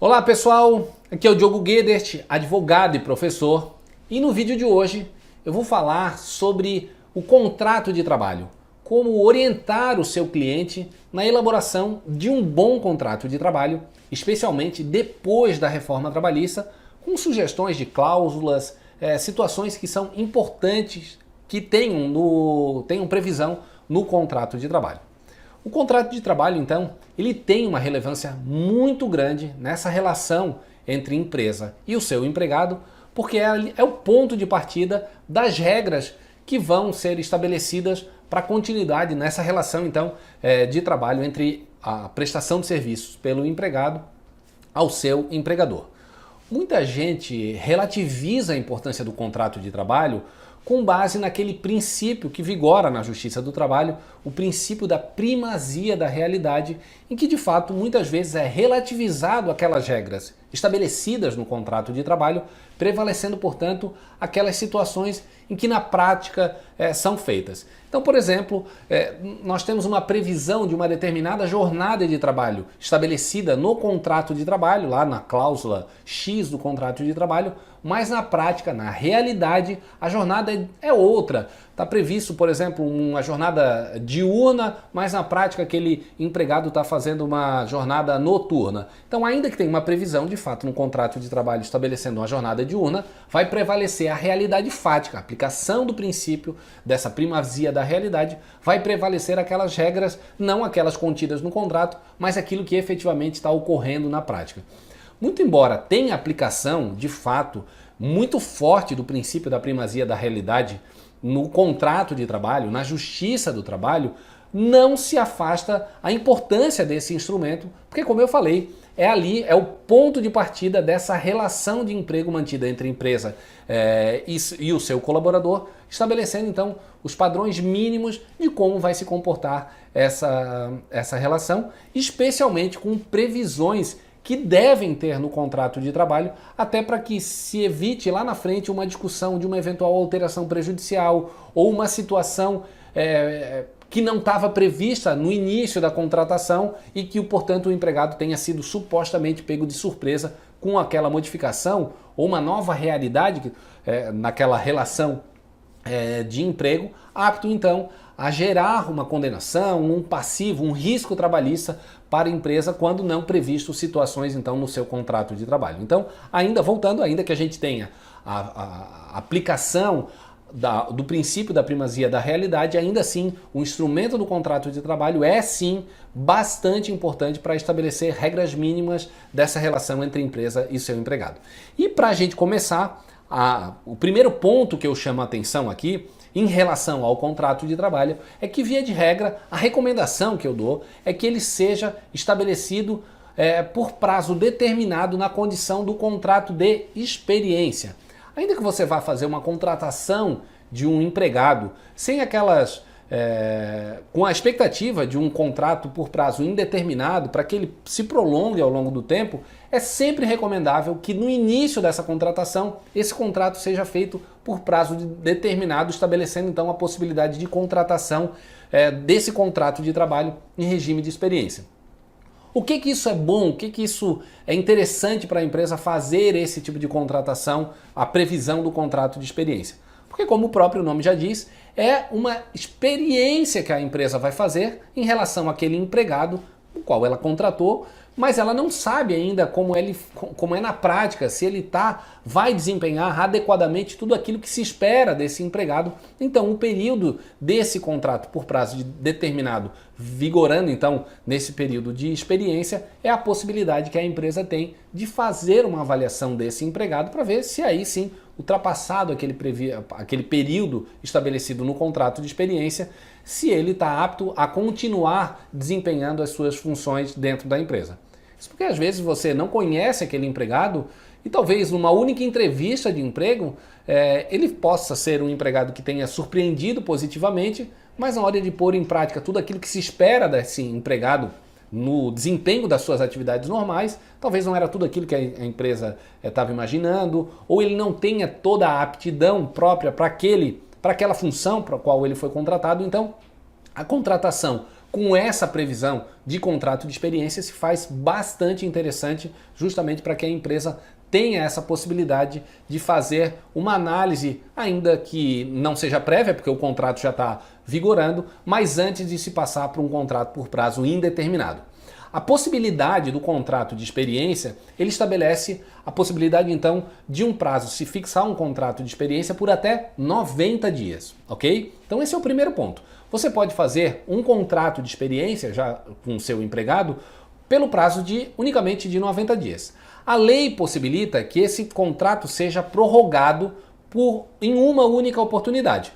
Olá pessoal, aqui é o Diogo Guedert, advogado e professor, e no vídeo de hoje eu vou falar sobre o contrato de trabalho, como orientar o seu cliente na elaboração de um bom contrato de trabalho, especialmente depois da reforma trabalhista, com sugestões de cláusulas, situações que são importantes que tenham previsão no contrato de trabalho. O contrato de trabalho, então, ele tem uma relevância muito grande nessa relação entre empresa e o seu empregado, porque é o ponto de partida das regras que vão ser estabelecidas para a continuidade nessa relação, então, de trabalho entre a prestação de serviços pelo empregado ao seu empregador. Muita gente relativiza a importância do contrato de trabalho com base naquele princípio que vigora na Justiça do Trabalho, o princípio da primazia da realidade, em que de fato muitas vezes é relativizado aquelas regras estabelecidas no contrato de trabalho, prevalecendo, portanto, aquelas situações em que na prática são feitas. Então, por exemplo, nós temos uma previsão de uma determinada jornada de trabalho estabelecida no contrato de trabalho, lá na cláusula X do contrato de trabalho, mas na prática, na realidade, a jornada é outra. Está previsto, por exemplo, uma jornada diurna, mas na prática aquele empregado está fazendo uma jornada noturna. Então, ainda que tenha uma previsão, de fato, no contrato de trabalho estabelecendo uma jornada diurna, vai prevalecer a realidade fática, a aplicação do princípio dessa primazia da realidade, vai prevalecer aquelas regras, não aquelas contidas no contrato, mas aquilo que efetivamente está ocorrendo na prática. Muito embora tenha aplicação, de fato, muito forte do princípio da primazia da realidade no contrato de trabalho, na Justiça do Trabalho, não se afasta a importância desse instrumento, porque, como eu falei, é o ponto de partida dessa relação de emprego mantida entre a empresa e o seu colaborador, estabelecendo então os padrões mínimos de como vai se comportar essa relação, especialmente com previsões que devem ter no contrato de trabalho, até para que se evite lá na frente uma discussão de uma eventual alteração prejudicial ou uma situação que não estava prevista no início da contratação e que, portanto, o empregado tenha sido supostamente pego de surpresa com aquela modificação ou uma nova realidade naquela relação de emprego, apto então a gerar uma condenação, um passivo, um risco trabalhista para a empresa quando não previsto situações então no seu contrato de trabalho. Então, ainda que a gente tenha a aplicação do princípio da primazia da realidade, ainda assim o instrumento do contrato de trabalho é sim bastante importante para estabelecer regras mínimas dessa relação entre a empresa e seu empregado. E para a gente começar, o primeiro ponto que eu chamo a atenção aqui em relação ao contrato de trabalho é que, via de regra, a recomendação que eu dou é que ele seja estabelecido por prazo determinado na condição do contrato de experiência. Ainda que você vá fazer uma contratação de um empregado sem com a expectativa de um contrato por prazo indeterminado para que ele se prolongue ao longo do tempo, é sempre recomendável que no início dessa contratação esse contrato seja feito por prazo determinado, estabelecendo então a possibilidade de contratação desse contrato de trabalho em regime de experiência. O que isso é bom? O que isso é interessante para a empresa fazer esse tipo de contratação, a previsão do contrato de experiência? Porque, como o próprio nome já diz, é uma experiência que a empresa vai fazer em relação àquele empregado, o qual ela contratou, mas ela não sabe ainda como é na prática, se ele vai desempenhar adequadamente tudo aquilo que se espera desse empregado. Então, o período desse contrato por prazo determinado, vigorando então nesse período de experiência, é a possibilidade que a empresa tem de fazer uma avaliação desse empregado para ver se aí sim, ultrapassado aquele período estabelecido no contrato de experiência, se ele está apto a continuar desempenhando as suas funções dentro da empresa. Isso porque às vezes você não conhece aquele empregado e talvez numa única entrevista de emprego ele possa ser um empregado que tenha surpreendido positivamente, mas na hora de pôr em prática tudo aquilo que se espera desse empregado no desempenho das suas atividades normais, talvez não era tudo aquilo que a empresa estava imaginando, ou ele não tenha toda a aptidão própria para aquela função para a qual ele foi contratado. Então, a contratação com essa previsão de contrato de experiência se faz bastante interessante justamente para que a empresa tenha essa possibilidade de fazer uma análise, ainda que não seja prévia, porque o contrato já está vigorando, mas antes de se passar para um contrato por prazo indeterminado. A possibilidade do contrato de experiência, ele estabelece a possibilidade então de um prazo, se fixar um contrato de experiência por até 90 dias, ok? Então esse é o primeiro ponto. Você pode fazer um contrato de experiência já com o seu empregado pelo prazo de unicamente de 90 dias. A lei possibilita que esse contrato seja prorrogado em uma única oportunidade,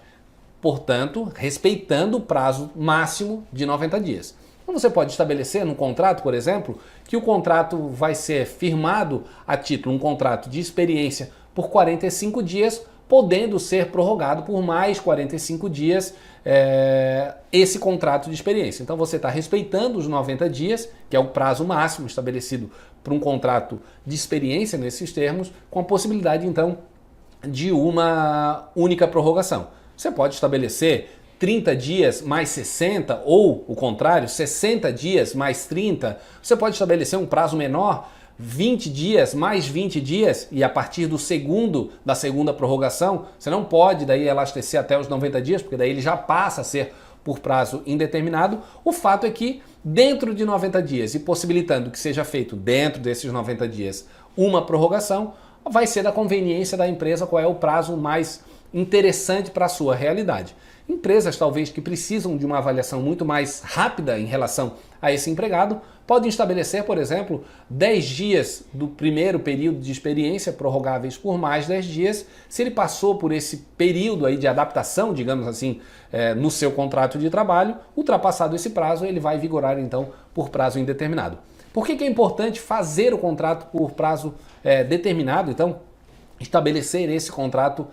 portanto, respeitando o prazo máximo de 90 dias. Então você pode estabelecer no contrato, por exemplo, que o contrato vai ser firmado a título, um contrato de experiência por 45 dias, podendo ser prorrogado por mais 45 dias esse contrato de experiência. Então você está respeitando os 90 dias, que é o prazo máximo estabelecido para um contrato de experiência nesses termos, com a possibilidade então de uma única prorrogação. Você pode estabelecer 30 dias mais 60 ou o contrário, 60 dias mais 30. Você pode estabelecer um prazo menor, 20 dias mais 20 dias, e a partir da segunda prorrogação, você não pode daí elastecer até os 90 dias, porque daí ele já passa a ser por prazo indeterminado. O fato é que dentro de 90 dias e possibilitando que seja feito dentro desses 90 dias uma prorrogação, vai ser da conveniência da empresa qual é o prazo mais interessante para a sua realidade. Empresas talvez que precisam de uma avaliação muito mais rápida em relação a esse empregado podem estabelecer, por exemplo, 10 dias do primeiro período de experiência prorrogáveis por mais 10 dias. Se ele passou por esse período aí de adaptação, digamos assim, no seu contrato de trabalho, ultrapassado esse prazo, ele vai vigorar então por prazo indeterminado. Por que é importante fazer o contrato por prazo determinado? Então, estabelecer esse contrato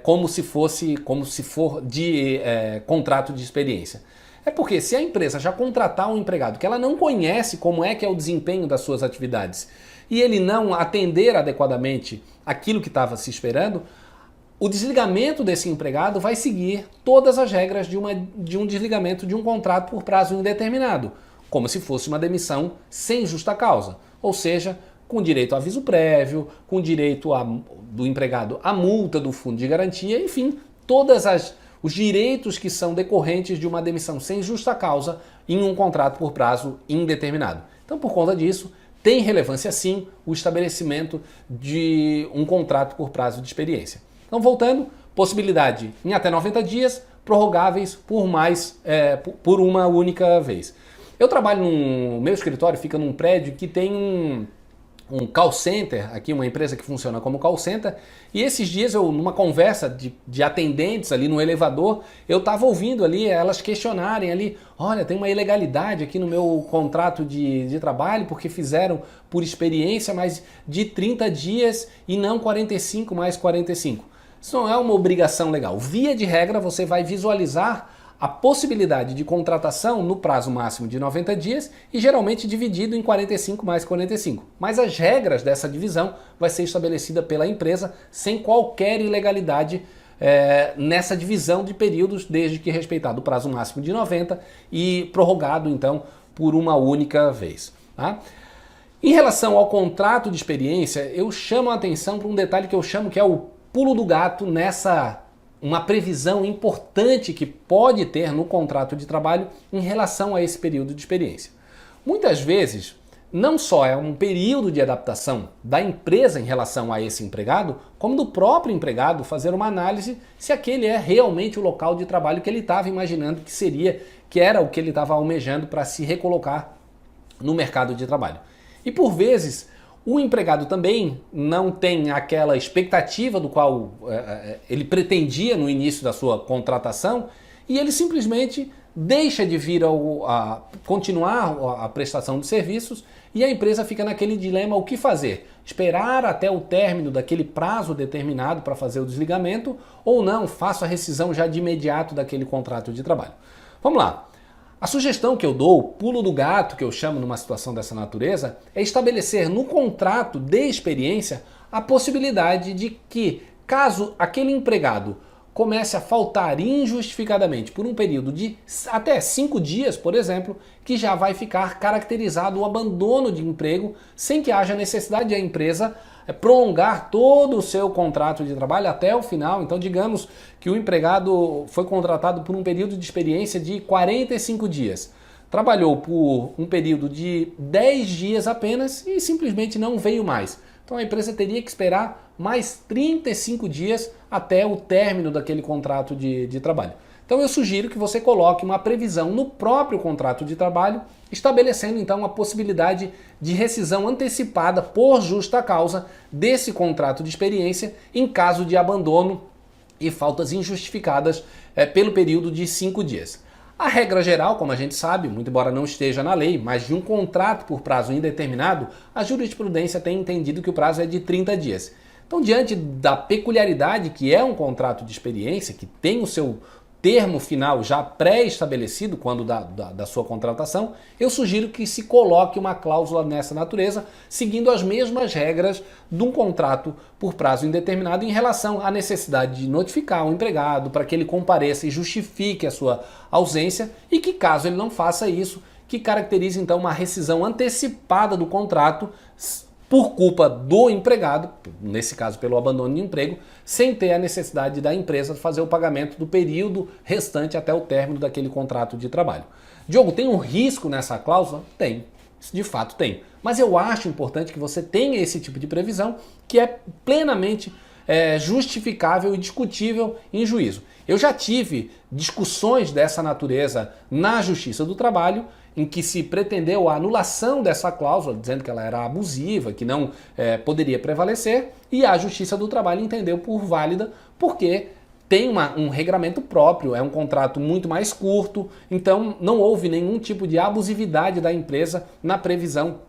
como se for de contrato de experiência. É porque se a empresa já contratar um empregado que ela não conhece como é que é o desempenho das suas atividades e ele não atender adequadamente aquilo que estava se esperando, o desligamento desse empregado vai seguir todas as regras de um desligamento de um contrato por prazo indeterminado, como se fosse uma demissão sem justa causa, ou seja, com direito a aviso prévio, com direito do empregado à multa do fundo de garantia, enfim, os direitos que são decorrentes de uma demissão sem justa causa em um contrato por prazo indeterminado. Então, por conta disso, tem relevância sim o estabelecimento de um contrato por prazo de experiência. Então, voltando, possibilidade em até 90 dias, prorrogáveis por uma única vez. Eu trabalho meu escritório fica num prédio que tem um call center, aqui uma empresa que funciona como call center, e esses dias numa conversa de atendentes ali no elevador, eu estava ouvindo ali elas questionarem ali, olha, tem uma ilegalidade aqui no meu contrato de trabalho, porque fizeram por experiência, mas de 30 dias e não 45 mais 45. Isso não é uma obrigação legal. Via de regra, você vai visualizar a possibilidade de contratação no prazo máximo de 90 dias e geralmente dividido em 45 mais 45. Mas as regras dessa divisão vai ser estabelecida pela empresa sem qualquer ilegalidade nessa divisão de períodos, desde que respeitado o prazo máximo de 90 e prorrogado então por uma única vez. Tá? Em relação ao contrato de experiência, eu chamo a atenção para um detalhe que eu chamo que é o pulo do gato uma previsão importante que pode ter no contrato de trabalho em relação a esse período de experiência. Muitas vezes, não só é um período de adaptação da empresa em relação a esse empregado, como do próprio empregado fazer uma análise se aquele é realmente o local de trabalho que ele estava imaginando que era o que ele estava almejando para se recolocar no mercado de trabalho. E por vezes, o empregado também não tem aquela expectativa do qual ele pretendia no início da sua contratação e ele simplesmente deixa de vir a continuar a prestação de serviços e a empresa fica naquele dilema: o que fazer? Esperar até o término daquele prazo determinado para fazer o desligamento ou não, faço a rescisão já de imediato daquele contrato de trabalho. Vamos lá. A sugestão que eu dou, o pulo do gato que eu chamo numa situação dessa natureza, é estabelecer no contrato de experiência a possibilidade de que, caso aquele empregado comece a faltar injustificadamente por um período de até 5 dias, por exemplo, que já vai ficar caracterizado o abandono de emprego sem que haja necessidade da empresa prolongar todo o seu contrato de trabalho até o final. Então, digamos que o empregado foi contratado por um período de experiência de 45 dias. Trabalhou por um período de 10 dias apenas e simplesmente não veio mais. Então a empresa teria que esperar mais 35 dias até o término daquele contrato de trabalho. Então eu sugiro que você coloque uma previsão no próprio contrato de trabalho, estabelecendo então a possibilidade de rescisão antecipada por justa causa desse contrato de experiência em caso de abandono e faltas injustificadas pelo período de 5 dias. A regra geral, como a gente sabe, muito embora não esteja na lei, mas de um contrato por prazo indeterminado, a jurisprudência tem entendido que o prazo é de 30 dias. Então, diante da peculiaridade que é um contrato de experiência, que tem o seu termo final já pré-estabelecido quando da sua contratação, eu sugiro que se coloque uma cláusula nessa natureza, seguindo as mesmas regras de um contrato por prazo indeterminado em relação à necessidade de notificar o empregado para que ele compareça e justifique a sua ausência e que, caso ele não faça isso, que caracterize então uma rescisão antecipada do contrato por culpa do empregado, nesse caso pelo abandono de emprego, sem ter a necessidade da empresa fazer o pagamento do período restante até o término daquele contrato de trabalho. Diogo, tem um risco nessa cláusula? Tem, de fato tem. Mas eu acho importante que você tenha esse tipo de previsão que é plenamente justificável e discutível em juízo. Eu já tive discussões dessa natureza na Justiça do Trabalho, em que se pretendeu a anulação dessa cláusula, dizendo que ela era abusiva, que não poderia prevalecer, e a Justiça do Trabalho entendeu por válida, porque tem um regramento próprio, é um contrato muito mais curto, então não houve nenhum tipo de abusividade da empresa na previsão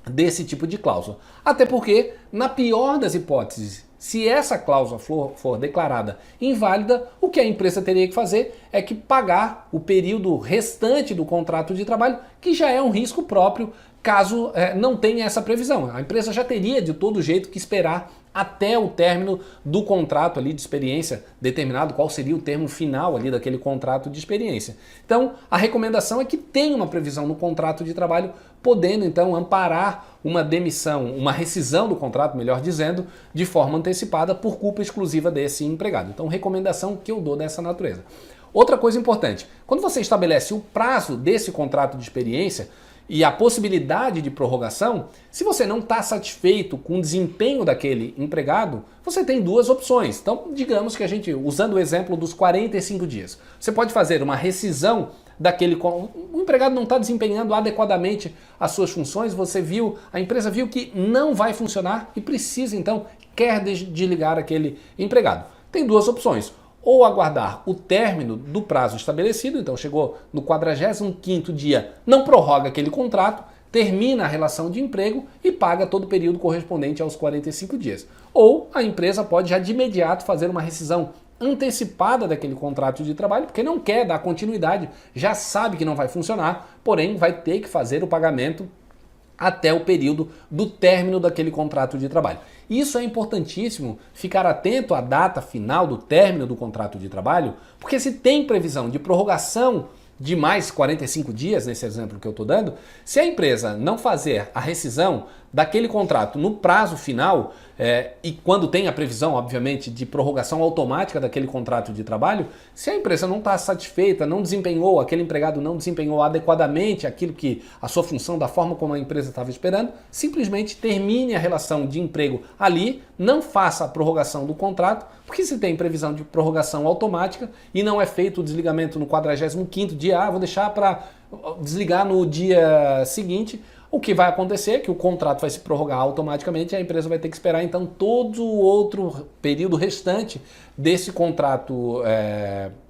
desse tipo de cláusula. Até porque, na pior das hipóteses, se essa cláusula for declarada inválida, o que a empresa teria que fazer é que pagar o período restante do contrato de trabalho, que já é um risco próprio caso não tenha essa previsão. A empresa já teria de todo jeito que esperar até o término do contrato ali de experiência determinado, qual seria o termo final ali daquele contrato de experiência. Então, a recomendação é que tenha uma previsão no contrato de trabalho, podendo então amparar uma demissão, uma rescisão do contrato, melhor dizendo, de forma antecipada por culpa exclusiva desse empregado. Então, recomendação que eu dou dessa natureza. Outra coisa importante, quando você estabelece o prazo desse contrato de experiência e a possibilidade de prorrogação, se você não está satisfeito com o desempenho daquele empregado, você tem duas opções. Então, digamos que a gente, usando o exemplo dos 45 dias, você pode fazer uma rescisão daquele... O empregado não está desempenhando adequadamente as suas funções, a empresa viu que não vai funcionar e precisa, então, quer desligar aquele empregado. Tem duas opções. Ou aguardar o término do prazo estabelecido, então chegou no 45º dia, não prorroga aquele contrato, termina a relação de emprego e paga todo o período correspondente aos 45 dias. Ou a empresa pode já de imediato fazer uma rescisão antecipada daquele contrato de trabalho, porque não quer dar continuidade, já sabe que não vai funcionar, porém vai ter que fazer o pagamento até o período do término daquele contrato de trabalho. Isso é importantíssimo, ficar atento à data final do término do contrato de trabalho, porque se tem previsão de prorrogação de mais 45 dias, nesse exemplo que eu estou dando, se a empresa não fazer a rescisão daquele contrato no prazo final, e quando tem a previsão, obviamente, de prorrogação automática daquele contrato de trabalho, se a empresa não está satisfeita, não desempenhou, aquele empregado não desempenhou adequadamente aquilo que a sua função, da forma como a empresa estava esperando, simplesmente termine a relação de emprego ali, não faça a prorrogação do contrato, porque se tem previsão de prorrogação automática e não é feito o desligamento no 45º dia, vou deixar para desligar no dia seguinte, o que vai acontecer é que o contrato vai se prorrogar automaticamente e a empresa vai ter que esperar então todo o outro período restante desse contrato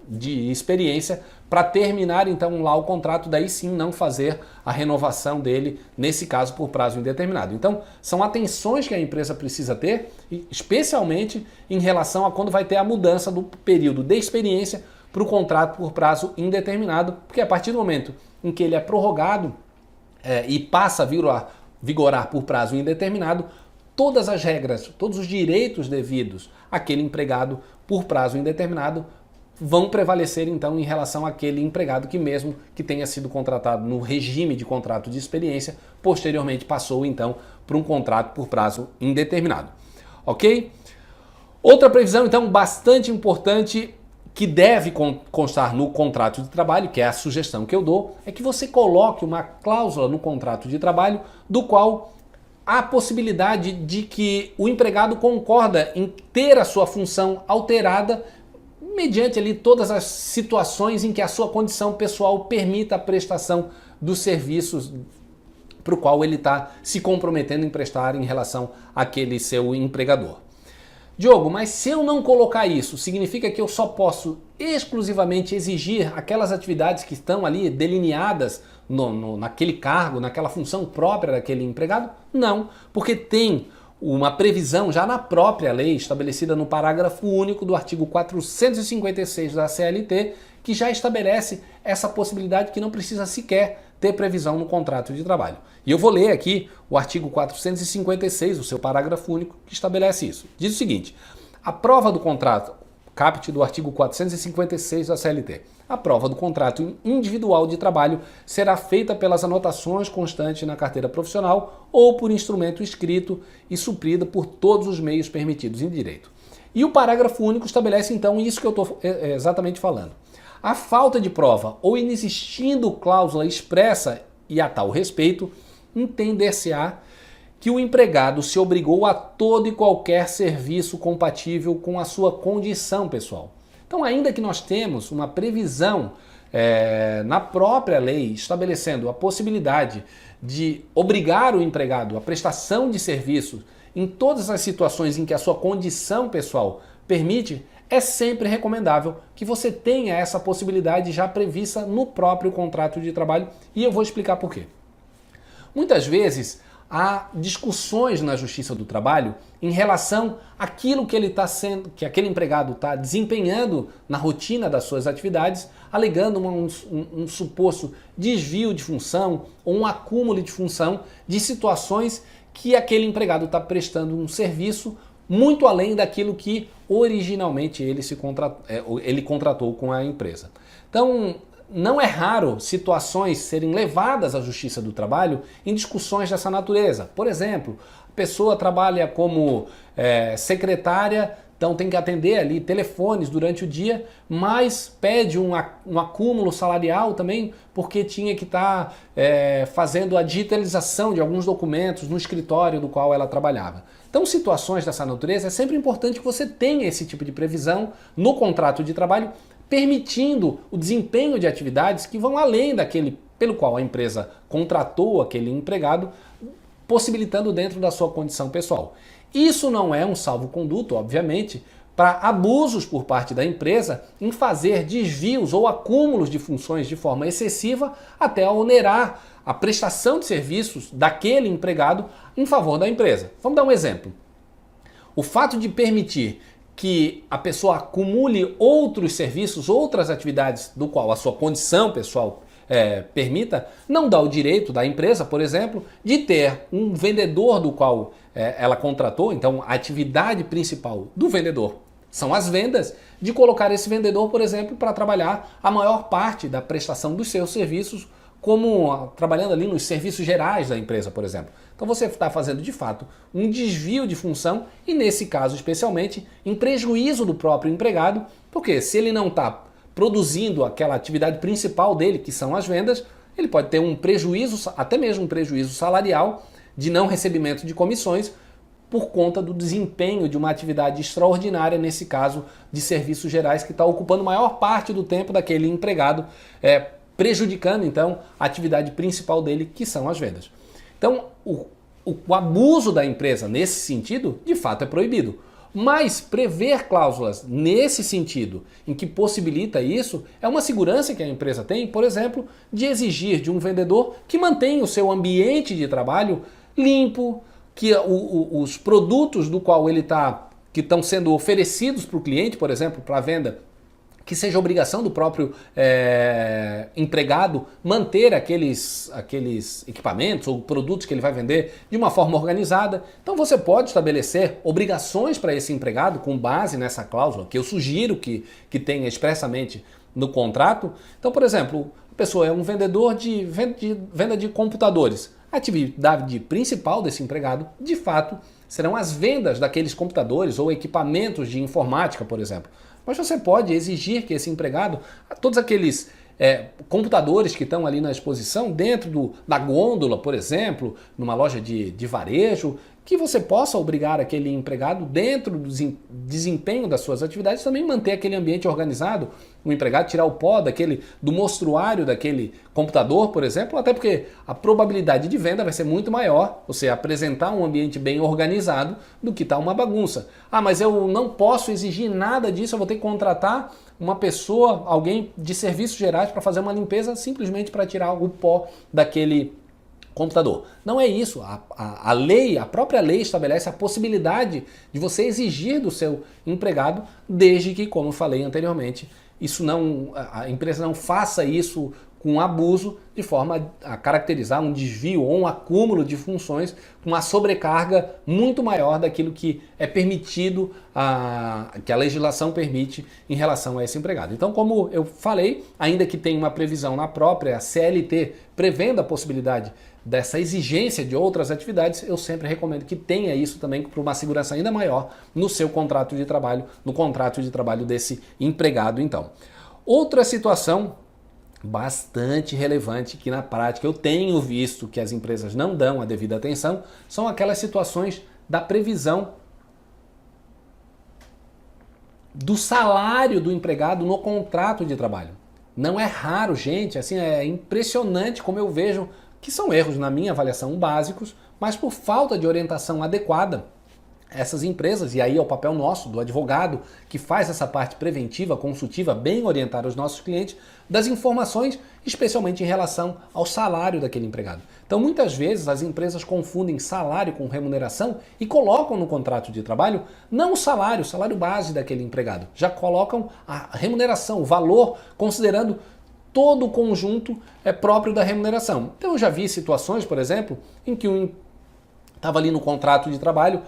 de experiência para terminar então lá o contrato, daí sim não fazer a renovação dele, nesse caso por prazo indeterminado. Então são atenções que a empresa precisa ter, especialmente em relação a quando vai ter a mudança do período de experiência para o contrato por prazo indeterminado, porque a partir do momento em que ele é prorrogado, e passa a vigorar por prazo indeterminado, todas as regras, todos os direitos devidos àquele empregado por prazo indeterminado vão prevalecer então em relação àquele empregado que, mesmo que tenha sido contratado no regime de contrato de experiência, posteriormente passou então para um contrato por prazo indeterminado. Ok? Outra previsão então bastante importante que deve constar no contrato de trabalho, que é a sugestão que eu dou, é que você coloque uma cláusula no contrato de trabalho do qual há a possibilidade de que o empregado concorda em ter a sua função alterada mediante ali todas as situações em que a sua condição pessoal permita a prestação dos serviços para o qual ele está se comprometendo em prestar em relação àquele seu empregador. Diogo, mas se eu não colocar isso, significa que eu só posso exclusivamente exigir aquelas atividades que estão ali delineadas naquele cargo, naquela função própria daquele empregado? Não, porque tem uma previsão já na própria lei, estabelecida no parágrafo único do artigo 456 da CLT, que já estabelece essa possibilidade que não precisa sequer ter previsão no contrato de trabalho. E eu vou ler aqui o artigo 456, o seu parágrafo único, que estabelece isso. Diz o seguinte: a prova do contrato, caput do artigo 456 da CLT, a prova do contrato individual de trabalho será feita pelas anotações constantes na carteira profissional ou por instrumento escrito e suprida por todos os meios permitidos em direito. E o parágrafo único estabelece então isso que eu estou exatamente falando. A falta de prova ou inexistindo cláusula expressa e a tal respeito, entender-se-á que o empregado se obrigou a todo e qualquer serviço compatível com a sua condição pessoal. Então, ainda que nós temos uma previsão na própria lei estabelecendo a possibilidade de obrigar o empregado à prestação de serviços em todas as situações em que a sua condição pessoal permite, é sempre recomendável que você tenha essa possibilidade já prevista no próprio contrato de trabalho, e eu vou explicar por quê. Muitas vezes há discussões na Justiça do Trabalho em relação àquilo que aquele empregado está desempenhando na rotina das suas atividades, alegando um suposto desvio de função ou um acúmulo de função de situações que aquele empregado está prestando um serviço muito além daquilo que originalmente ele contratou com a empresa. Então, não é raro situações serem levadas à Justiça do Trabalho em discussões dessa natureza. Por exemplo, a pessoa trabalha como secretária, então tem que atender ali telefones durante o dia, mas pede um acúmulo salarial também porque tinha que estar fazendo a digitalização de alguns documentos no escritório do qual ela trabalhava. Então, situações dessa natureza, é sempre importante que você tenha esse tipo de previsão no contrato de trabalho, permitindo o desempenho de atividades que vão além daquele pelo qual a empresa contratou aquele empregado, possibilitando dentro da sua condição pessoal. Isso não é um salvo-conduto, obviamente, para abusos por parte da empresa em fazer desvios ou acúmulos de funções de forma excessiva até onerar a prestação de serviços daquele empregado em favor da empresa. Vamos dar um exemplo. O fato de permitir que a pessoa acumule outros serviços, outras atividades do qual a sua condição pessoal permita, não dá o direito da empresa, por exemplo, de ter um vendedor do qual ela contratou, então a atividade principal do vendedor são as vendas, de colocar esse vendedor, por exemplo, para trabalhar a maior parte da prestação dos seus serviços, como trabalhando ali nos serviços gerais da empresa, por exemplo. Então você está fazendo de fato um desvio de função e nesse caso especialmente em prejuízo do próprio empregado, porque se ele não está produzindo aquela atividade principal dele, que são as vendas, ele pode ter um prejuízo, até mesmo um prejuízo salarial de não recebimento de comissões por conta do desempenho de uma atividade extraordinária, nesse caso de serviços gerais, que está ocupando maior parte do tempo daquele empregado, prejudicando então a atividade principal dele, que são as vendas. Então, o abuso da empresa nesse sentido, de fato, é proibido. Mas prever cláusulas nesse sentido, em que possibilita isso, é uma segurança que a empresa tem, por exemplo, de exigir de um vendedor que mantenha o seu ambiente de trabalho limpo, que os produtos do qual ele está, que estão sendo oferecidos para o cliente, por exemplo, para a venda, que seja obrigação do próprio empregado manter aqueles equipamentos ou produtos que ele vai vender de uma forma organizada. Então você pode estabelecer obrigações para esse empregado com base nessa cláusula, que eu sugiro que tenha expressamente no contrato. Então, por exemplo, a pessoa é um vendedor de venda de computadores. A atividade principal desse empregado, de fato, serão as vendas daqueles computadores ou equipamentos de informática, por exemplo. Mas você pode exigir que esse empregado, todos aqueles computadores que estão ali na exposição, dentro da gôndola, por exemplo, numa loja de varejo, que você possa obrigar aquele empregado, dentro do desempenho das suas atividades, também manter aquele ambiente organizado, o empregado tirar o pó do mostruário daquele computador, por exemplo, até porque a probabilidade de venda vai ser muito maior você apresentar um ambiente bem organizado do que uma bagunça. Ah, mas eu não posso exigir nada disso, eu vou ter que contratar uma pessoa, alguém de serviços gerais para fazer uma limpeza simplesmente para tirar o pó daquele computador. Não é isso. A lei, a própria lei estabelece a possibilidade de você exigir do seu empregado, desde que, como eu falei anteriormente, a empresa não faça isso com abuso, de forma a caracterizar um desvio ou um acúmulo de funções com uma sobrecarga muito maior daquilo que é permitido, que a legislação permite em relação a esse empregado. Então, como eu falei, ainda que tenha uma previsão na própria CLT prevendo a possibilidade dessa exigência de outras atividades, eu sempre recomendo que tenha isso também para uma segurança ainda maior no seu contrato de trabalho, no contrato de trabalho desse empregado, então. Outra situação bastante relevante que na prática eu tenho visto que as empresas não dão a devida atenção são aquelas situações da previsão do salário do empregado no contrato de trabalho. Não é raro, gente, assim, é impressionante como eu vejo que são erros, na minha avaliação, básicos, mas por falta de orientação adequada, essas empresas, e aí é o papel nosso, do advogado, que faz essa parte preventiva, consultiva, bem orientar os nossos clientes, das informações, especialmente em relação ao salário daquele empregado. Então, muitas vezes, as empresas confundem salário com remuneração e colocam no contrato de trabalho não o salário base daquele empregado, já colocam a remuneração, o valor, considerando todo o conjunto próprio da remuneração. Então, eu já vi situações, por exemplo, em que estava ali no contrato de trabalho,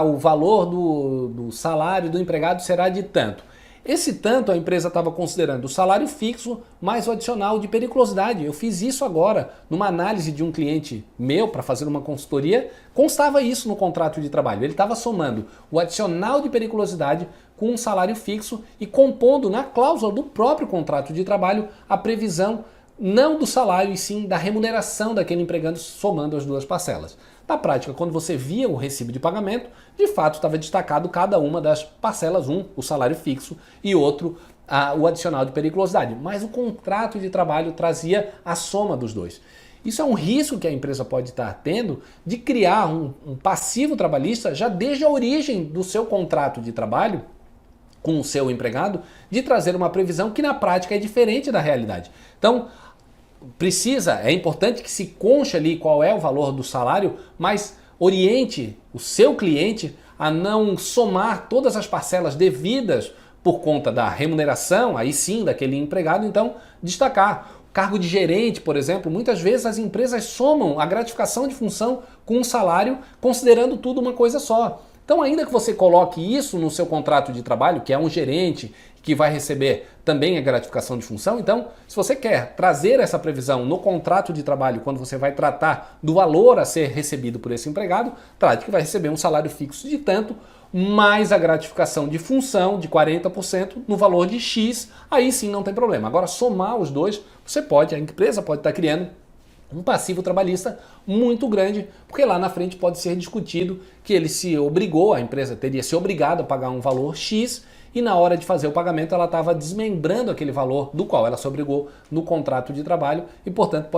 o valor do salário do empregado será de tanto. Esse tanto a empresa estava considerando o salário fixo mais o adicional de periculosidade. Eu fiz isso agora numa análise de um cliente meu para fazer uma consultoria, constava isso no contrato de trabalho. Ele estava somando o adicional de periculosidade com um salário fixo e compondo na cláusula do próprio contrato de trabalho a previsão não do salário e sim da remuneração daquele empregado, somando as duas parcelas. Na prática, quando você via o recibo de pagamento, de fato estava destacado cada uma das parcelas, o salário fixo e outro, o adicional de periculosidade. Mas o contrato de trabalho trazia a soma dos dois. Isso é um risco que a empresa pode estar tendo de criar um passivo trabalhista já desde a origem do seu contrato de trabalho com o seu empregado, de trazer uma previsão que na prática é diferente da realidade. Então, é importante que se conche ali qual é o valor do salário, mas oriente o seu cliente a não somar todas as parcelas devidas por conta da remuneração, aí sim, daquele empregado, então destacar. Cargo de gerente, por exemplo, muitas vezes as empresas somam a gratificação de função com um salário, considerando tudo uma coisa só. Então, ainda que você coloque isso no seu contrato de trabalho, que é um gerente que vai receber também a gratificação de função, então, se você quer trazer essa previsão no contrato de trabalho, quando você vai tratar do valor a ser recebido por esse empregado, trate que vai receber um salário fixo de tanto, mais a gratificação de função de 40% no valor de X, aí sim não tem problema. Agora, somar os dois, a empresa pode estar criando um passivo trabalhista muito grande, porque lá na frente pode ser discutido que ele a empresa teria se obrigado a pagar um valor X e na hora de fazer o pagamento ela estava desmembrando aquele valor do qual ela se obrigou no contrato de trabalho e, portanto,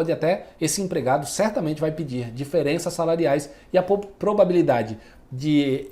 esse empregado certamente vai pedir diferenças salariais e a probabilidade de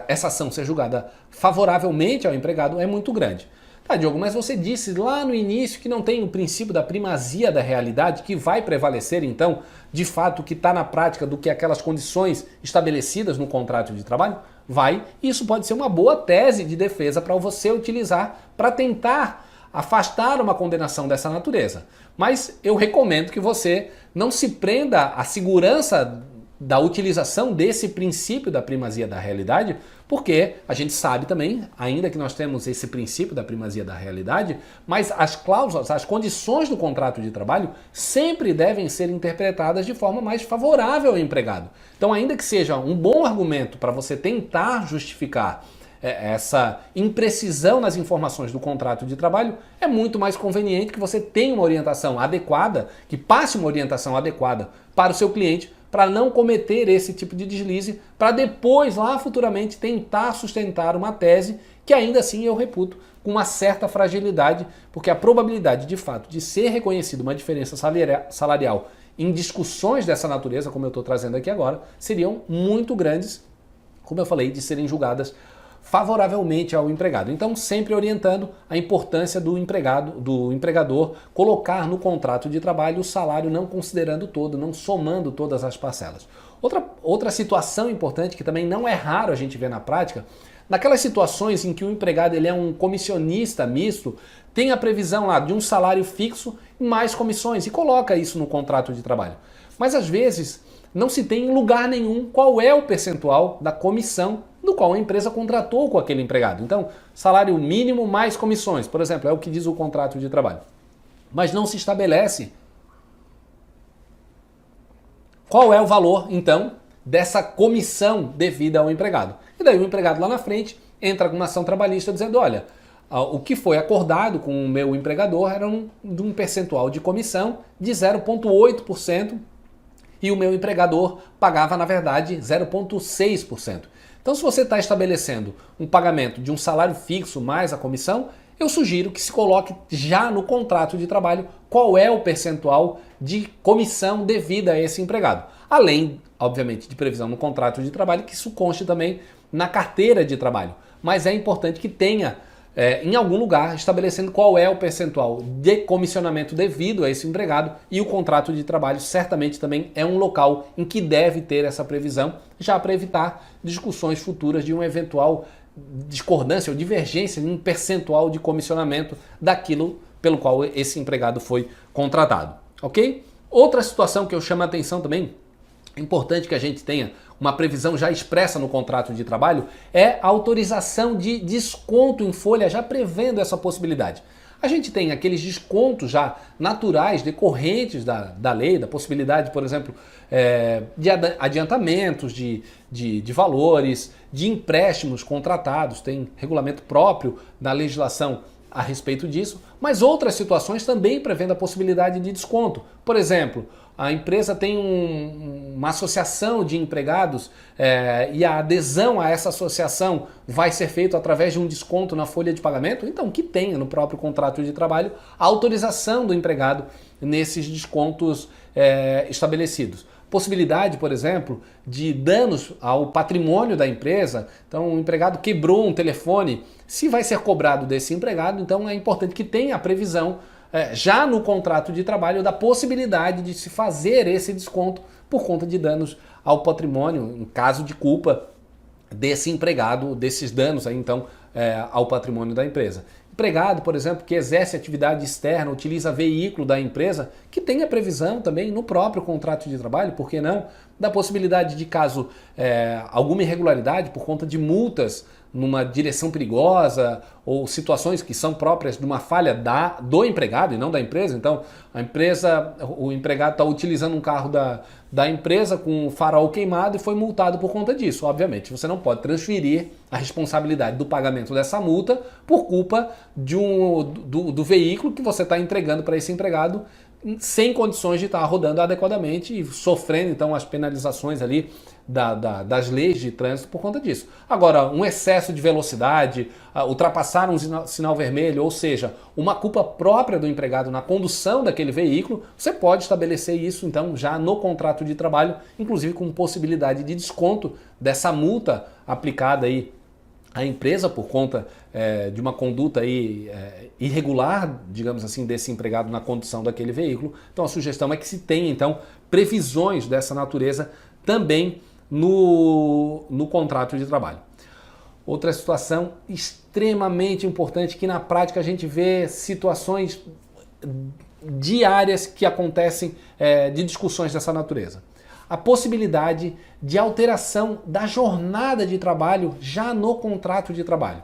essa ação ser julgada favoravelmente ao empregado é muito grande. Tá, Diogo, mas você disse lá no início que não tem o princípio da primazia da realidade, que vai prevalecer, então, de fato, o que está na prática do que aquelas condições estabelecidas no contrato de trabalho? Vai, e isso pode ser uma boa tese de defesa para você utilizar para tentar afastar uma condenação dessa natureza. Mas eu recomendo que você não se prenda à segurança da utilização desse princípio da primazia da realidade, porque a gente sabe também, ainda que nós temos esse princípio da primazia da realidade, mas as cláusulas, as condições do contrato de trabalho sempre devem ser interpretadas de forma mais favorável ao empregado. Então, ainda que seja um bom argumento para você tentar justificar essa imprecisão nas informações do contrato de trabalho, é muito mais conveniente que você tenha uma orientação adequada, que passe uma orientação adequada para o seu cliente, para não cometer esse tipo de deslize, para depois, lá futuramente, tentar sustentar uma tese que ainda assim eu reputo com uma certa fragilidade, porque a probabilidade de fato de ser reconhecida uma diferença salarial em discussões dessa natureza, como eu estou trazendo aqui agora, seriam muito grandes, como eu falei, de serem julgadas favoravelmente ao empregado. Então, sempre orientando a importância do empregador colocar no contrato de trabalho o salário não considerando todo, não somando todas as parcelas. Outra situação importante que também não é raro a gente ver na prática, naquelas situações em que o empregado ele é um comissionista misto, tem a previsão lá de um salário fixo e mais comissões e coloca isso no contrato de trabalho. Mas às vezes não se tem em lugar nenhum qual é o percentual da comissão do qual a empresa contratou com aquele empregado. Então, salário mínimo mais comissões, por exemplo, é o que diz o contrato de trabalho. Mas não se estabelece qual é o valor, então, dessa comissão devida ao empregado. E daí o empregado lá na frente entra com uma ação trabalhista dizendo, olha, o que foi acordado com o meu empregador era de um percentual de comissão de 0,8% e o meu empregador pagava, na verdade, 0,6%. Então, se você está estabelecendo um pagamento de um salário fixo mais a comissão, eu sugiro que se coloque já no contrato de trabalho qual é o percentual de comissão devida a esse empregado. Além, obviamente, de previsão no contrato de trabalho, que isso conste também na carteira de trabalho. Mas é importante que tenha em algum lugar estabelecendo qual é o percentual de comissionamento devido a esse empregado, e o contrato de trabalho certamente também é um local em que deve ter essa previsão, já para evitar discussões futuras de uma eventual discordância ou divergência em um percentual de comissionamento daquilo pelo qual esse empregado foi contratado, ok? Outra situação que eu chamo a atenção também, é importante que a gente tenha uma previsão já expressa no contrato de trabalho, é a autorização de desconto em folha, já prevendo essa possibilidade. A gente tem aqueles descontos já naturais, decorrentes da lei, da possibilidade, por exemplo, de adiantamentos de valores, de empréstimos contratados, tem regulamento próprio da legislação a respeito disso, mas outras situações também prevendo a possibilidade de desconto. Por exemplo, a empresa tem uma associação de empregados e a adesão a essa associação vai ser feita através de um desconto na folha de pagamento, então que tenha no próprio contrato de trabalho a autorização do empregado nesses descontos estabelecidos. Possibilidade, por exemplo, de danos ao patrimônio da empresa. Então, o empregado quebrou um telefone, se vai ser cobrado desse empregado, então é importante que tenha a previsão já no contrato de trabalho da possibilidade de se fazer esse desconto por conta de danos ao patrimônio, em caso de culpa desse empregado, desses danos aí, então, ao patrimônio da empresa. Empregado, por exemplo, que exerce atividade externa, utiliza veículo da empresa, que tenha previsão também no próprio contrato de trabalho, por que não, da possibilidade de caso alguma irregularidade por conta de multas numa direção perigosa ou situações que são próprias de uma falha do empregado e não da empresa. Então, o empregado está utilizando um carro da empresa com o farol queimado e foi multado por conta disso. Obviamente, você não pode transferir a responsabilidade do pagamento dessa multa por culpa do veículo que você está entregando para esse empregado sem condições de estar rodando adequadamente e sofrendo então as penalizações ali das leis de trânsito por conta disso. Agora, um excesso de velocidade, ultrapassar um sinal vermelho, ou seja, uma culpa própria do empregado na condução daquele veículo, você pode estabelecer isso então já no contrato de trabalho, inclusive com possibilidade de desconto dessa multa aplicada aí a empresa por conta de uma conduta aí, irregular, digamos assim, desse empregado na condução daquele veículo. Então a sugestão é que se tenha então previsões dessa natureza também no contrato de trabalho. Outra situação extremamente importante que na prática a gente vê situações diárias que acontecem de discussões dessa natureza. A possibilidade de alteração da jornada de trabalho já no contrato de trabalho.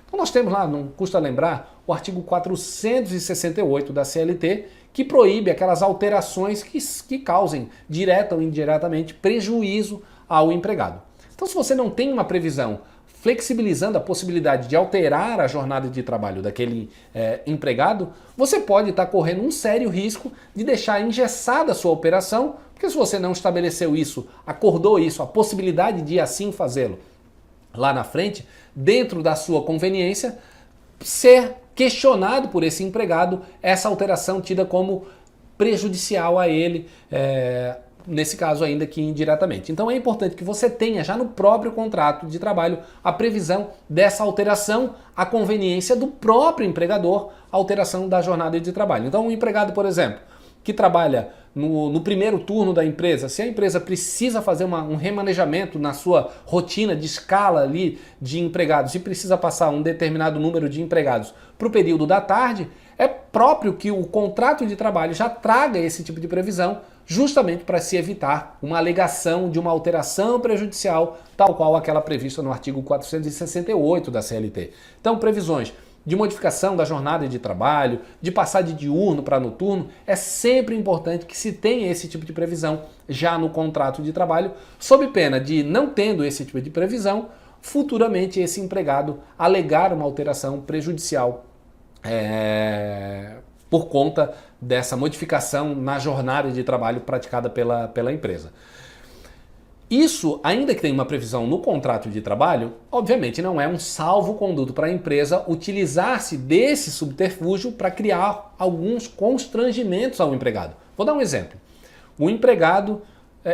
Então nós temos lá, não custa lembrar, o artigo 468 da CLT, que proíbe aquelas alterações que causem, direta ou indiretamente, prejuízo ao empregado. Então se você não tem uma previsão flexibilizando a possibilidade de alterar a jornada de trabalho daquele empregado, você pode estar correndo um sério risco de deixar engessada a sua operação, porque se você não estabeleceu isso, acordou isso, a possibilidade de assim fazê-lo lá na frente, dentro da sua conveniência, ser questionado por esse empregado, essa alteração tida como prejudicial a ele, nesse caso ainda que indiretamente. Então é importante que você tenha já no próprio contrato de trabalho a previsão dessa alteração à conveniência do próprio empregador, alteração da jornada de trabalho. Então um empregado, por exemplo, que trabalha no primeiro turno da empresa, se a empresa precisa fazer um remanejamento na sua rotina de escala ali de empregados e precisa passar um determinado número de empregados para o período da tarde, é próprio que o contrato de trabalho já traga esse tipo de previsão, justamente para se evitar uma alegação de uma alteração prejudicial, tal qual aquela prevista no artigo 468 da CLT. Então, previsões de modificação da jornada de trabalho, de passar de diurno para noturno, é sempre importante que se tenha esse tipo de previsão já no contrato de trabalho, sob pena de, não tendo esse tipo de previsão, futuramente esse empregado alegar uma alteração prejudicial por conta dessa modificação na jornada de trabalho praticada pela empresa. Isso, ainda que tenha uma previsão no contrato de trabalho, obviamente não é um salvo-conduto para a empresa utilizar-se desse subterfúgio para criar alguns constrangimentos ao empregado. Vou dar um exemplo. O empregado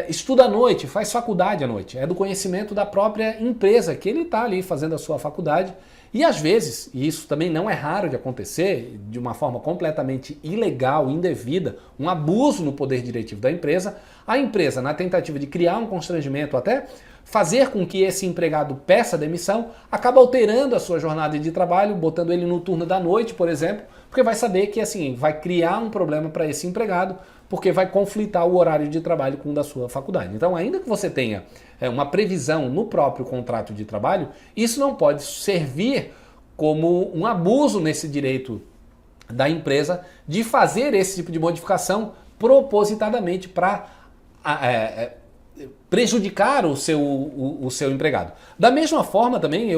estuda à noite, faz faculdade à noite, é do conhecimento da própria empresa que ele está ali fazendo a sua faculdade. E às vezes, e isso também não é raro de acontecer, de uma forma completamente ilegal, indevida, um abuso no poder diretivo da empresa, a empresa, na tentativa de criar um constrangimento, até fazer com que esse empregado peça demissão, acaba alterando a sua jornada de trabalho, botando ele no turno da noite, por exemplo, porque vai saber que assim vai criar um problema para esse empregado, porque vai conflitar o horário de trabalho com o da sua faculdade. Então, ainda que você tenha uma previsão no próprio contrato de trabalho, isso não pode servir como um abuso nesse direito da empresa de fazer esse tipo de modificação propositadamente para prejudicar o seu empregado. Da mesma forma também,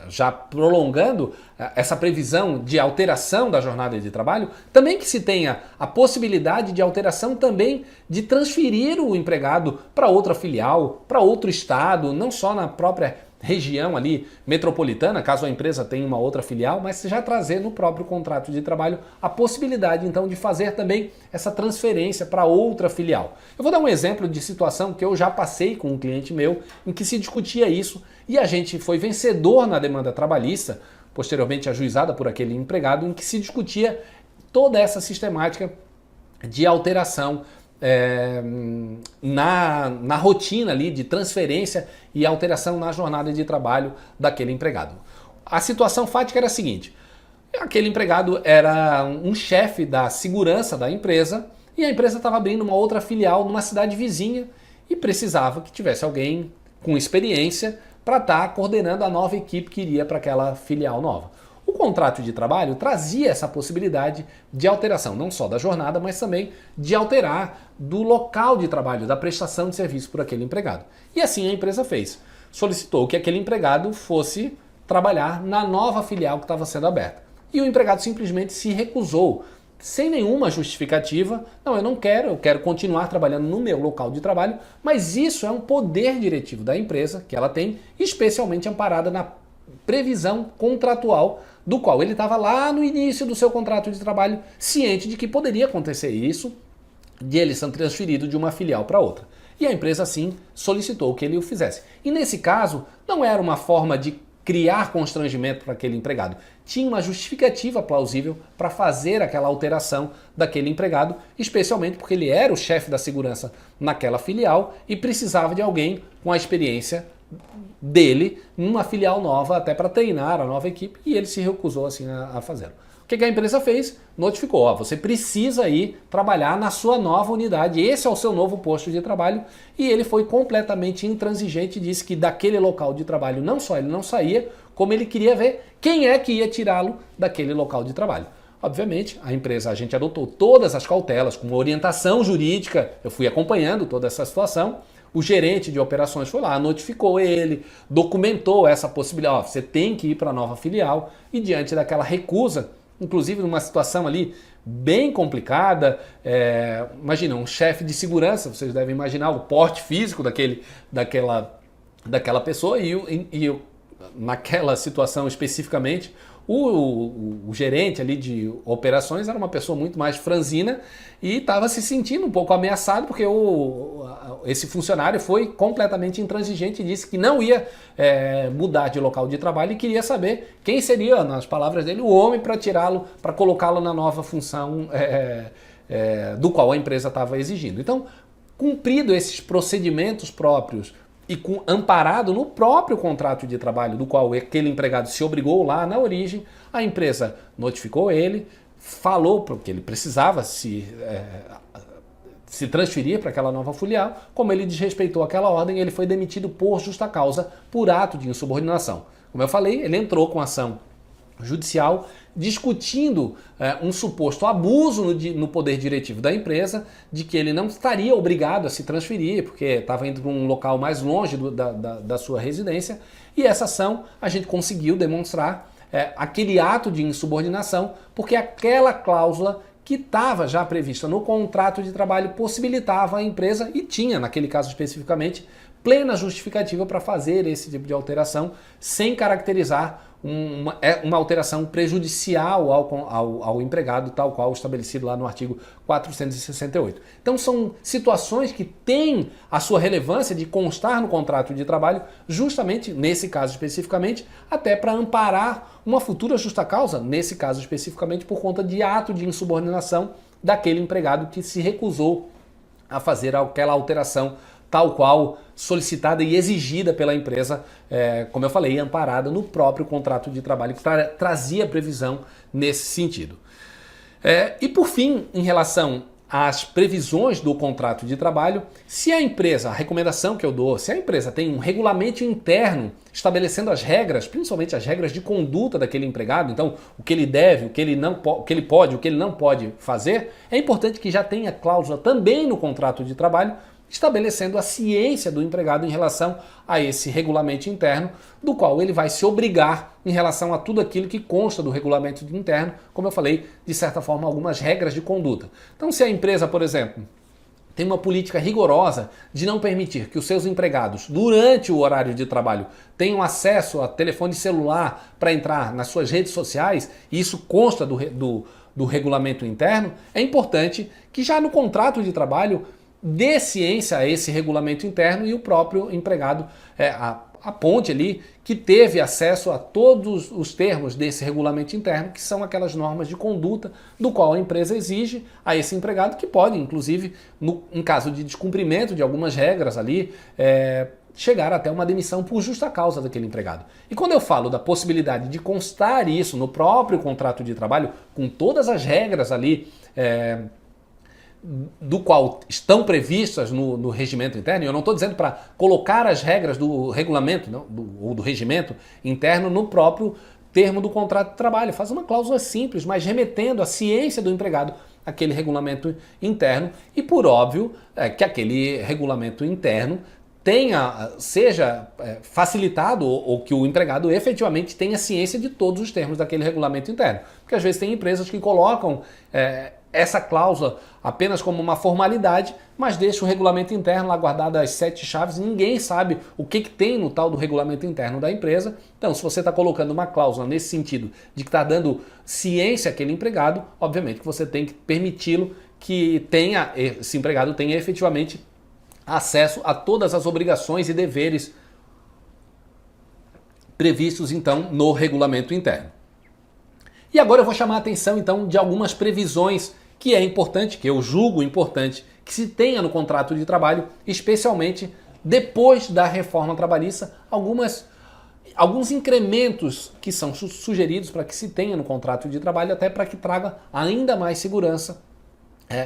já prolongando essa previsão de alteração da jornada de trabalho, também que se tenha a possibilidade de alteração também de transferir o empregado para outra filial, para outro estado, não só na própria região ali metropolitana, caso a empresa tenha uma outra filial, mas já trazer no próprio contrato de trabalho a possibilidade então de fazer também essa transferência para outra filial. Eu vou dar um exemplo de situação que eu já passei com um cliente meu em que se discutia isso e a gente foi vencedor na demanda trabalhista, posteriormente ajuizada por aquele empregado, em que se discutia toda essa sistemática de alteração na rotina ali de transferência e alteração na jornada de trabalho daquele empregado. A situação fática era a seguinte: aquele empregado era um chefe da segurança da empresa e a empresa estava abrindo uma outra filial numa cidade vizinha e precisava que tivesse alguém com experiência para estar coordenando a nova equipe que iria para aquela filial nova. O contrato de trabalho trazia essa possibilidade de alteração, não só da jornada, mas também de alterar do local de trabalho, da prestação de serviço por aquele empregado. E assim a empresa fez. Solicitou que aquele empregado fosse trabalhar na nova filial que estava sendo aberta. E o empregado simplesmente se recusou, sem nenhuma justificativa. Não, eu não quero, eu quero continuar trabalhando no meu local de trabalho, mas isso é um poder diretivo da empresa que ela tem, especialmente amparada na previsão contratual, do qual ele estava lá no início do seu contrato de trabalho, ciente de que poderia acontecer isso, de ele ser transferido de uma filial para outra. E a empresa, assim, solicitou que ele o fizesse. E nesse caso, não era uma forma de criar constrangimento para aquele empregado. Tinha uma justificativa plausível para fazer aquela alteração daquele empregado, especialmente porque ele era o chefe da segurança naquela filial e precisava de alguém com a experiência dele numa filial nova, até para treinar a nova equipe, e ele se recusou assim a fazê-lo. O que a empresa fez? Notificou, ó, você precisa ir trabalhar na sua nova unidade, esse é o seu novo posto de trabalho, e ele foi completamente intransigente e disse que daquele local de trabalho não só ele não saía, como ele queria ver quem é que ia tirá-lo daquele local de trabalho. Obviamente, a gente adotou todas as cautelas, com uma orientação jurídica, eu fui acompanhando toda essa situação. O gerente de operações foi lá, notificou ele, documentou essa possibilidade, ó, você tem que ir para a nova filial, e diante daquela recusa, inclusive numa situação ali bem complicada, imagina, um chefe de segurança, vocês devem imaginar o porte físico daquela pessoa, e naquela situação especificamente, o gerente ali de operações era uma pessoa muito mais franzina e estava se sentindo um pouco ameaçado porque esse funcionário foi completamente intransigente e disse que não ia mudar de local de trabalho e queria saber quem seria, nas palavras dele, o homem para tirá-lo, para colocá-lo na nova função do qual a empresa estava exigindo. Então, cumprido esses procedimentos próprios e amparado no próprio contrato de trabalho do qual aquele empregado se obrigou lá na origem, a empresa notificou ele, falou que ele precisava se transferir para aquela nova filial, como ele desrespeitou aquela ordem, ele foi demitido por justa causa, por ato de insubordinação. Como eu falei, ele entrou com ação judicial discutindo um suposto abuso no poder diretivo da empresa, de que ele não estaria obrigado a se transferir, porque estava indo para um local mais longe da sua residência, e essa ação a gente conseguiu demonstrar aquele ato de insubordinação, porque aquela cláusula que estava já prevista no contrato de trabalho possibilitava à empresa, e tinha, naquele caso especificamente, plena justificativa para fazer esse tipo de alteração, sem caracterizar uma alteração prejudicial ao empregado, tal qual estabelecido lá no artigo 468. Então são situações que têm a sua relevância de constar no contrato de trabalho, justamente nesse caso especificamente, até para amparar uma futura justa causa, nesse caso especificamente por conta de ato de insubordinação daquele empregado que se recusou a fazer aquela alteração tal qual solicitada e exigida pela empresa, como eu falei, amparada no próprio contrato de trabalho, que trazia previsão nesse sentido. E por fim, em relação às previsões do contrato de trabalho, se a empresa, a recomendação que eu dou, se a empresa tem um regulamento interno estabelecendo as regras, principalmente as regras de conduta daquele empregado, então o que ele deve, o que ele pode, o que ele não pode fazer, é importante que já tenha cláusula também no contrato de trabalho estabelecendo a ciência do empregado em relação a esse regulamento interno, do qual ele vai se obrigar em relação a tudo aquilo que consta do regulamento interno, como eu falei, de certa forma, algumas regras de conduta. Então, se a empresa, por exemplo, tem uma política rigorosa de não permitir que os seus empregados, durante o horário de trabalho, tenham acesso a telefone celular para entrar nas suas redes sociais, e isso consta do regulamento interno, é importante que já no contrato de trabalho dê ciência a esse regulamento interno e o próprio empregado aponte ali que teve acesso a todos os termos desse regulamento interno, que são aquelas normas de conduta do qual a empresa exige a esse empregado, que pode, inclusive, em caso de descumprimento de algumas regras ali, chegar até uma demissão por justa causa daquele empregado. E quando eu falo da possibilidade de constar isso no próprio contrato de trabalho, com todas as regras ali do qual estão previstas no regimento interno, eu não estou dizendo para colocar as regras do regulamento ou do regimento interno no próprio termo do contrato de trabalho. Faz uma cláusula simples, mas remetendo a ciência do empregado aquele regulamento interno e, por óbvio, que aquele regulamento interno seja facilitado ou que o empregado efetivamente tenha ciência de todos os termos daquele regulamento interno. Porque às vezes tem empresas que colocam essa cláusula apenas como uma formalidade, mas deixa o regulamento interno lá guardado as 7 chaves e ninguém sabe o que tem no tal do regulamento interno da empresa. Então, se você está colocando uma cláusula nesse sentido de que está dando ciência àquele empregado, obviamente que você tem que permiti-lo que esse empregado tenha efetivamente acesso a todas as obrigações e deveres previstos então no regulamento interno. E agora eu vou chamar a atenção então de algumas previsões que é importante, que eu julgo importante, que se tenha no contrato de trabalho, especialmente depois da reforma trabalhista, alguns incrementos que são sugeridos para que se tenha no contrato de trabalho, até para que traga ainda mais segurança,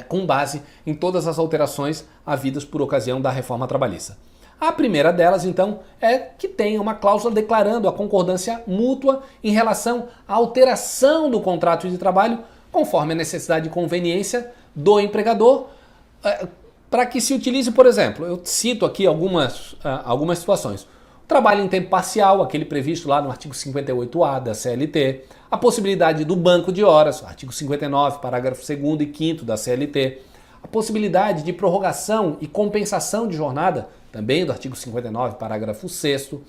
com base em todas as alterações havidas por ocasião da reforma trabalhista. A primeira delas, então, é que tenha uma cláusula declarando a concordância mútua em relação à alteração do contrato de trabalho, conforme a necessidade e conveniência do empregador, para que se utilize, por exemplo, eu cito aqui algumas situações. O trabalho em tempo parcial, aquele previsto lá no artigo 58A da CLT, a possibilidade do banco de horas, artigo 59, parágrafo 2º e 5º da CLT, a possibilidade de prorrogação e compensação de jornada, também do artigo 59, parágrafo 6º.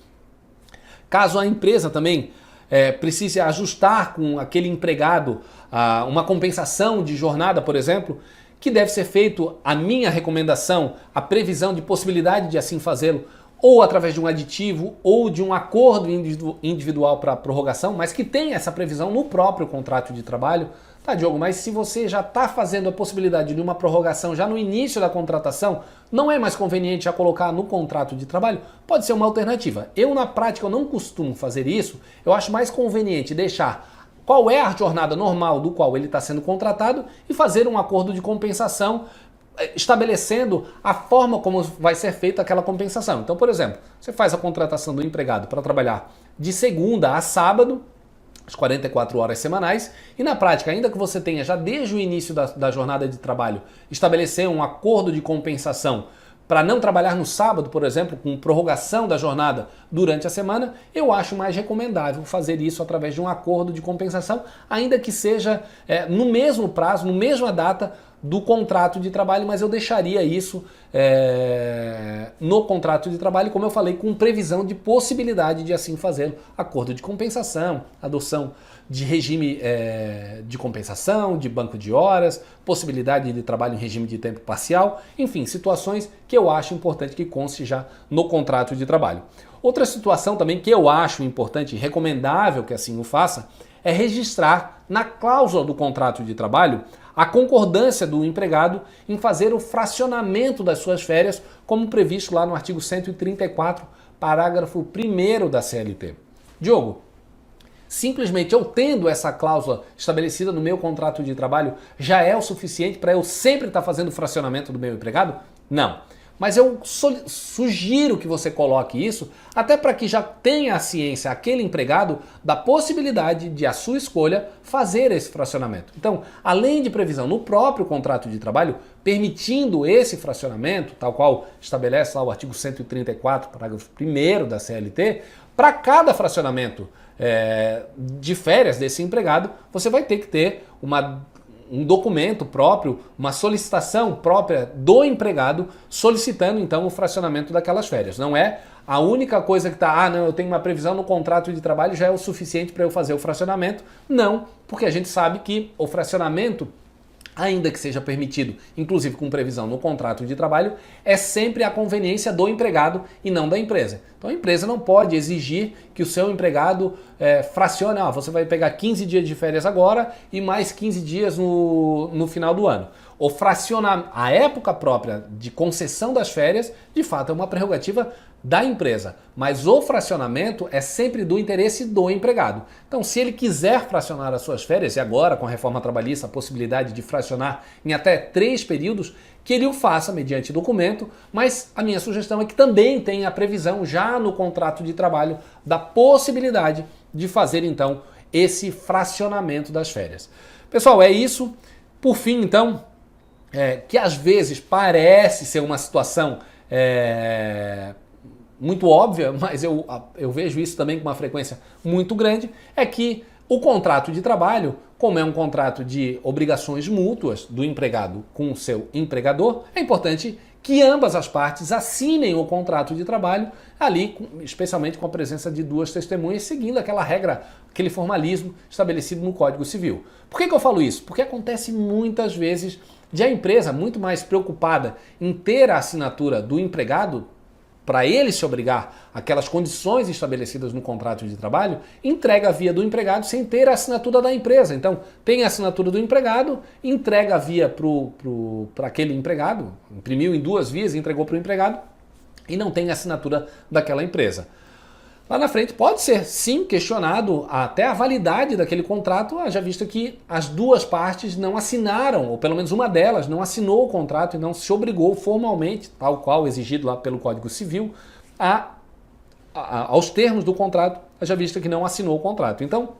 Caso a empresa também precise ajustar com aquele empregado uma compensação de jornada, por exemplo, que deve ser feito, a minha recomendação, a previsão de possibilidade de assim fazê-lo, ou através de um aditivo ou de um acordo individual para prorrogação, mas que tenha essa previsão no próprio contrato de trabalho. Tá, Diogo, mas se você já está fazendo a possibilidade de uma prorrogação já no início da contratação, não é mais conveniente já colocar no contrato de trabalho? Pode ser uma alternativa. Eu, na prática, eu não costumo fazer isso. Eu acho mais conveniente deixar qual é a jornada normal do qual ele está sendo contratado e fazer um acordo de compensação estabelecendo a forma como vai ser feita aquela compensação. Então, por exemplo, você faz a contratação do empregado para trabalhar de segunda a sábado, as 44 horas semanais, e na prática, ainda que você tenha já desde o início da jornada de trabalho estabelecer um acordo de compensação para não trabalhar no sábado, por exemplo, com prorrogação da jornada durante a semana, eu acho mais recomendável fazer isso através de um acordo de compensação, ainda que seja no mesmo prazo, na mesma data do contrato de trabalho, mas eu deixaria isso no contrato de trabalho, como eu falei, com previsão de possibilidade de assim fazê-lo. Acordo de compensação, adoção de regime de compensação, de banco de horas, possibilidade de trabalho em regime de tempo parcial, enfim, situações que eu acho importante que conste já no contrato de trabalho. Outra situação também que eu acho importante e recomendável que assim o faça é registrar na cláusula do contrato de trabalho a concordância do empregado em fazer o fracionamento das suas férias, como previsto lá no artigo 134, parágrafo 1º da CLT. Diogo, simplesmente eu tendo essa cláusula estabelecida no meu contrato de trabalho já é o suficiente para eu sempre estar fazendo o fracionamento do meu empregado? Não. Mas eu sugiro que você coloque isso até para que já tenha a ciência aquele empregado da possibilidade de, à sua escolha, fazer esse fracionamento. Então, além de previsão no próprio contrato de trabalho, permitindo esse fracionamento, tal qual estabelece lá o artigo 134, parágrafo 1º da CLT, para cada fracionamento de férias desse empregado, você vai ter que ter um documento próprio, uma solicitação própria do empregado solicitando então o fracionamento daquelas férias. Não é a única coisa que está, não, eu tenho uma previsão no contrato de trabalho, já é o suficiente para eu fazer o fracionamento. Não, porque a gente sabe que o fracionamento, ainda que seja permitido, inclusive com previsão no contrato de trabalho, é sempre a conveniência do empregado e não da empresa. Então a empresa não pode exigir que o seu empregado fracione, você vai pegar 15 dias de férias agora e mais 15 dias no final do ano. O fracionar a época própria de concessão das férias, de fato, é uma prerrogativa da empresa, mas o fracionamento é sempre do interesse do empregado. Então, se ele quiser fracionar as suas férias, e agora com a reforma trabalhista a possibilidade de fracionar em até 3 períodos, que ele o faça mediante documento, mas a minha sugestão é que também tenha a previsão já no contrato de trabalho da possibilidade de fazer então esse fracionamento das férias. Pessoal, é isso. Por fim, então, que às vezes parece ser uma situação muito óbvia, mas eu vejo isso também com uma frequência muito grande, é que o contrato de trabalho, como é um contrato de obrigações mútuas do empregado com o seu empregador, é importante que ambas as partes assinem o contrato de trabalho ali, especialmente com a presença de 2 testemunhas, seguindo aquela regra, aquele formalismo estabelecido no Código Civil. Por que eu falo isso? Porque acontece muitas vezes de a empresa muito mais preocupada em ter a assinatura do empregado para ele se obrigar àquelas condições estabelecidas no contrato de trabalho, entrega a via do empregado sem ter a assinatura da empresa. Então, tem a assinatura do empregado, entrega a via para aquele empregado, imprimiu em 2 vias, entregou para o empregado, e não tem a assinatura daquela empresa. Lá na frente pode ser, sim, questionado até a validade daquele contrato, já visto que as 2 partes não assinaram, ou pelo menos uma delas não assinou o contrato e não se obrigou formalmente, tal qual exigido lá pelo Código Civil, aos termos do contrato, já visto que não assinou o contrato. Então,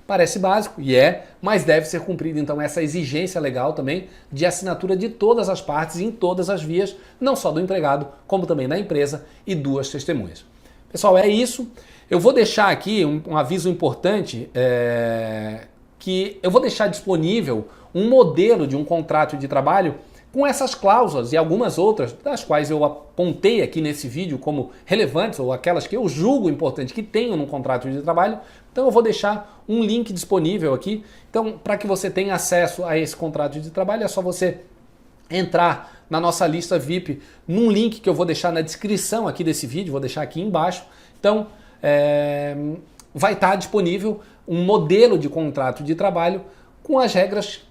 parece básico, e mas deve ser cumprida então essa exigência legal também de assinatura de todas as partes em todas as vias, não só do empregado, como também da empresa e 2 testemunhas. Pessoal, é isso. Eu vou deixar aqui um aviso importante, que eu vou deixar disponível um modelo de um contrato de trabalho com essas cláusulas e algumas outras, das quais eu apontei aqui nesse vídeo como relevantes, ou aquelas que eu julgo importante que tenham no contrato de trabalho. Então eu vou deixar um link disponível aqui. Então, para que você tenha acesso a esse contrato de trabalho, é só você entrar na nossa lista VIP num link que eu vou deixar na descrição aqui desse vídeo, vou deixar aqui embaixo. Então, vai estar disponível um modelo de contrato de trabalho com as regras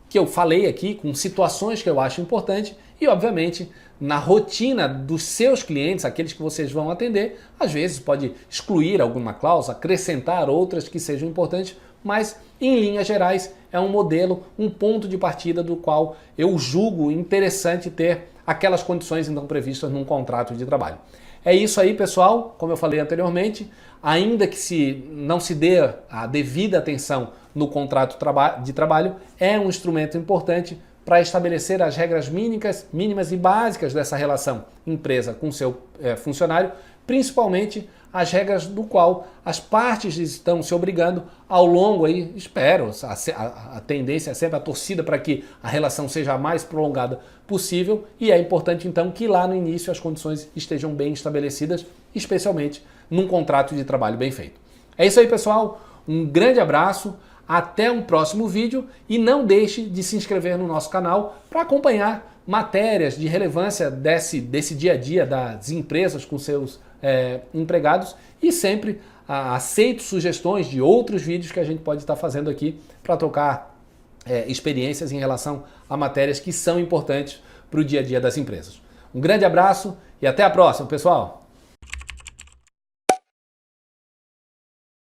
que eu falei aqui, com situações que eu acho importante e, obviamente, na rotina dos seus clientes, aqueles que vocês vão atender, às vezes pode excluir alguma cláusula, acrescentar outras que sejam importantes, mas em linhas gerais é um modelo, um ponto de partida do qual eu julgo interessante ter aquelas condições então previstas num contrato de trabalho. É isso aí, pessoal, como eu falei anteriormente, ainda que não se dê a devida atenção no contrato de trabalho, é um instrumento importante para estabelecer as regras mínimas e básicas dessa relação empresa com seu funcionário, principalmente as regras do qual as partes estão se obrigando ao longo aí, espero, a tendência é sempre a torcida para que a relação seja a mais prolongada possível, e é importante então que lá no início as condições estejam bem estabelecidas, especialmente num contrato de trabalho bem feito. É isso aí, pessoal, um grande abraço, até um próximo vídeo e não deixe de se inscrever no nosso canal para acompanhar matérias de relevância desse dia a dia das empresas com seus empregados, e sempre aceito sugestões de outros vídeos que a gente pode estar fazendo aqui para trocar experiências em relação a matérias que são importantes para o dia a dia das empresas. Um grande abraço e até a próxima, pessoal!